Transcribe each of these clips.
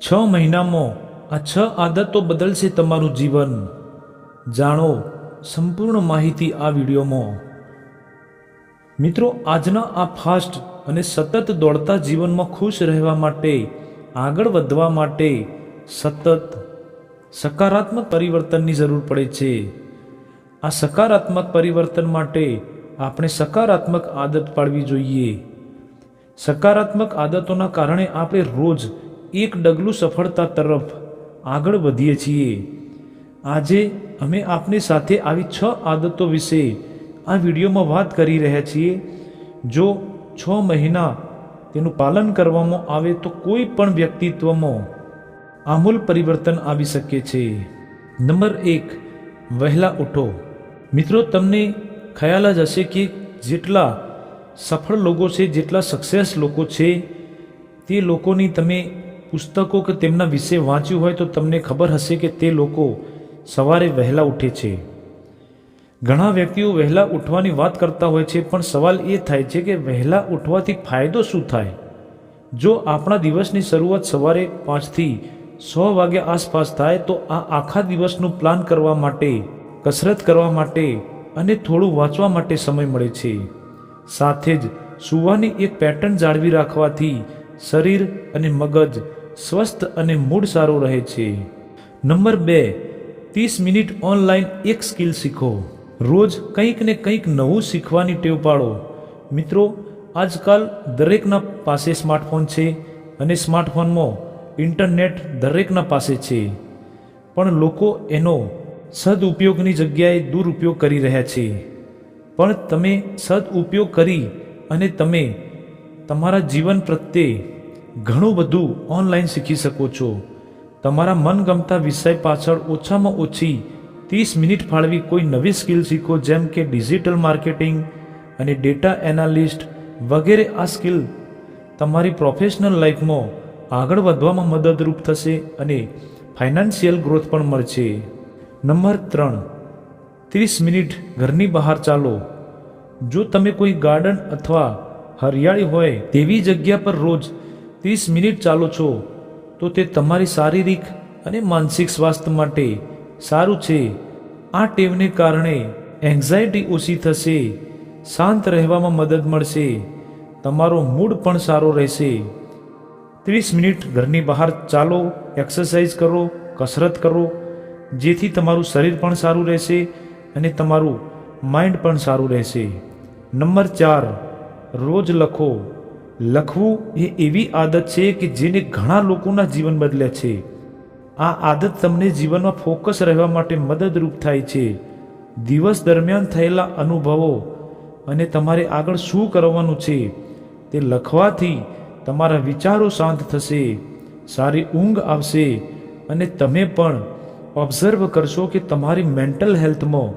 6 મહિનામાં આ 6 આદતો બદલશે તમારું જીવન। જાણો સંપૂર્ણ માહિતી આ વિડીયોમાં। મિત્રો, આજના આ ફાસ્ટ અને સતત દોડતા જીવનમાં ખુશ રહેવા માટે, આગળ વધવા માટે સતત સકારાત્મક પરિવર્તનની જરૂર પડે છે। આ સકારાત્મક પરિવર્તન માટે આપણે સકારાત્મક આદત પાડવી જોઈએ। સકારાત્મક આદતોના કારણે આપણે રોજ એક ડગલું સફળતા તરફ આગળ વધીએ છીએ। આજે અમે આપની સાથે આવી 6 આદતો વિશે આ વિડીયોમાં વાત કરી રહ્યા છીએ। જો 6 મહિના તેનું પાલન કરવામાં આવે તો કોઈ પણ વ્યક્તિત્વમાં આમૂલ પરિવર્તન આવી શકે છે। નંબર 1, વહેલા ઉઠો। મિત્રો, તમને ખ્યાલ જ હશે કે જેટલા સફળ લોકો છે, જેટલા સક્સેસ લોકો છે, તે લોકોની તમે પુસ્તકો કે તેમના વિશે વાંચ્યું હોય તો તમને ખબર હશે કે તે લોકો સવારે વહેલા ઉઠે છે। ઘણા વ્યક્તિઓ વહેલા ઉઠવાની વાત કરતા હોય છે, પણ સવાલ એ થાય છે કે વહેલા ઉઠવાથી ફાયદો શું થાય? જો આપણા દિવસની શરૂઆત સવારે 5 થી 6 વાગ્યા આસપાસ થાય તો આ આખા દિવસનું પ્લાન કરવા માટે, કસરત કરવા માટે અને થોડું વાંચવા માટે સમય મળે છે। સાથે જ સૂવાની એક પેટર્ન જાળવી રાખવાથી શરીર અને મગજ સ્વસ્થ અને મૂડ સારો રહે છે। નંબર 2, 30 મિનિટ ઓનલાઈન એક સ્કિલ શીખો। રોજ કંઈક ને કંઈક નવું શીખવાની ટેવ પાડો। મિત્રો, આજકાલ દરેકના પાસે સ્માર્ટફોન છે અને સ્માર્ટફોનમાં ઇન્ટરનેટ દરેકના પાસે છે, પણ લોકો એનો સદઉપયોગની જગ્યાએ દુરુપયોગ કરી રહ્યા છે। પણ તમે સદઉપયોગ કરી અને તમે તમારા જીવન પ્રત્યે ઘણું બધું ઓનલાઈન શીખી શકો છો। તમારા મનગમતા વિષય પાછળ ઓછામાં ઓછી 30 મિનિટ ફાળવી કોઈ નવી સ્કિલ શીખો, જેમ કે ડિજિટલ માર્કેટિંગ અને ડેટા એનાલિસ્ટ વગેરે। આ સ્કિલ તમારી પ્રોફેશનલ લાઈફમાં આગળ વધવામાં મદદરૂપ થશે અને ફાઇનાન્શિયલ ગ્રોથ પણ મળશે। નંબર 3, 30 મિનિટ ઘરની બહાર ચાલો। જો તમે કોઈ ગાર્ડન અથવા હરિયાળી હોય તેવી જગ્યા પર રોજ 30 મિનિટ ચાલો છો તો તે તમારી શારીરિક અને માનસિક સ્વાસ્થ્ય માટે સારું છે। આ ટેવને કારણે એન્ઝાયટી ઓછી થશે, શાંત રહેવામાં મદદ મળશે, તમારો મૂડ પણ સારો રહેશે। 30 મિનિટ ઘરની બહાર ચાલો, એક્સરસાઇઝ કરો, કસરત કરો, જેથી તમારું શરીર પણ સારું રહેશે અને તમારું માઇન્ડ પણ સારું રહેશે। નંબર 4, રોજ લખો। લખવું એ એવી આદત છે કે જેને ઘણા લોકોના જીવન બદલ્યા છે। આ આદત તમને જીવનમાં ફોકસ રહેવા માટે મદદરૂપ થાય છે। દિવસ દરમિયાન થયેલા અનુભવો અને તમારે આગળ શું કરવાનું છે તે લખવાથી તમારા વિચારો શાંત થશે, સારી ઊંઘ આવશે અને તમે પણ ઓબ્ઝર્વ કરશો કે તમારી મેન્ટલ હેલ્થમાં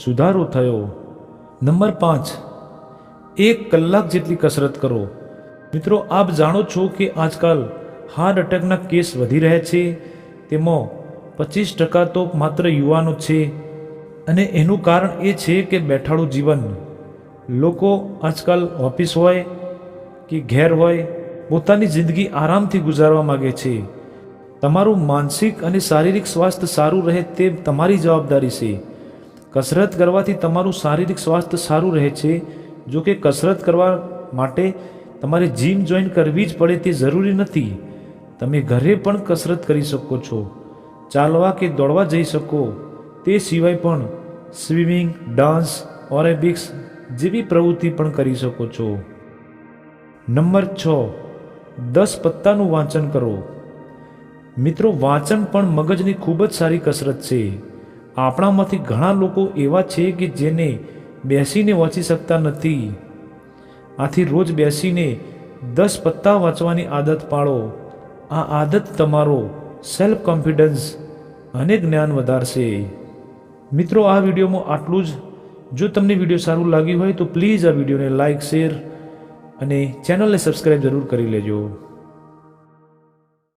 સુધારો થયો। નંબર 5, 1 કલાક જેટલી કસરત કરો। મિત્રો, આપ જાણો છો કે આજકાલ હાર્ટ એટેકના કેસ વધી રહ્યા છે, તેમાં 25% તો માત્ર યુવાનો છે અને એનું કારણ એ છે કે બેઠાડું જીવન। લોકો આજકાલ ઓફિસ હોય કે ઘેર હોય, પોતાની જિંદગી આરામથી ગુજારવા માગે છે। તમારું માનસિક અને શારીરિક સ્વાસ્થ્ય સારું રહે તે તમારી જવાબદારી છે। કસરત કરવાથી તમારું શારીરિક સ્વાસ્થ્ય સારું રહે છે। જો કે કસરત કરવા માટે તમારે જીમ જોઈન કરવી જ પડે તે જરૂરી નથી। તમે ઘરે પણ કસરત કરી શકો છો, ચાલવા કે દોડવા જઈ શકો। તે સિવાય પણ સ્વિમિંગ, ડાન્સ, એરોબિક્સ જેવી પ્રવૃત્તિ પણ કરી શકો છો। નંબર 6, 10 પત્તાનું વાંચન કરો। મિત્રો, વાંચન પણ મગજની ખૂબ જ સારી કસરત છે। આપણામાંથી ઘણા લોકો એવા છે કે જેને બેસીને વાંચી શકતા નથી। આથી રોજ બેસીને 10 પત્તા વાંચવાની આદત પાડો। આ આદત તમારો સેલ્ફ કોન્ફિડન્સ અને જ્ઞાન વધારશે। મિત્રો, આ વિડીયોમાં આટલું જ। જો તમને વિડીયો સારું લાગ્યું હોય તો પ્લીઝ આ વિડીયોને લાઇક, શેર અને ચેનલને સબસ્ક્રાઈબ જરૂર કરી લેજો।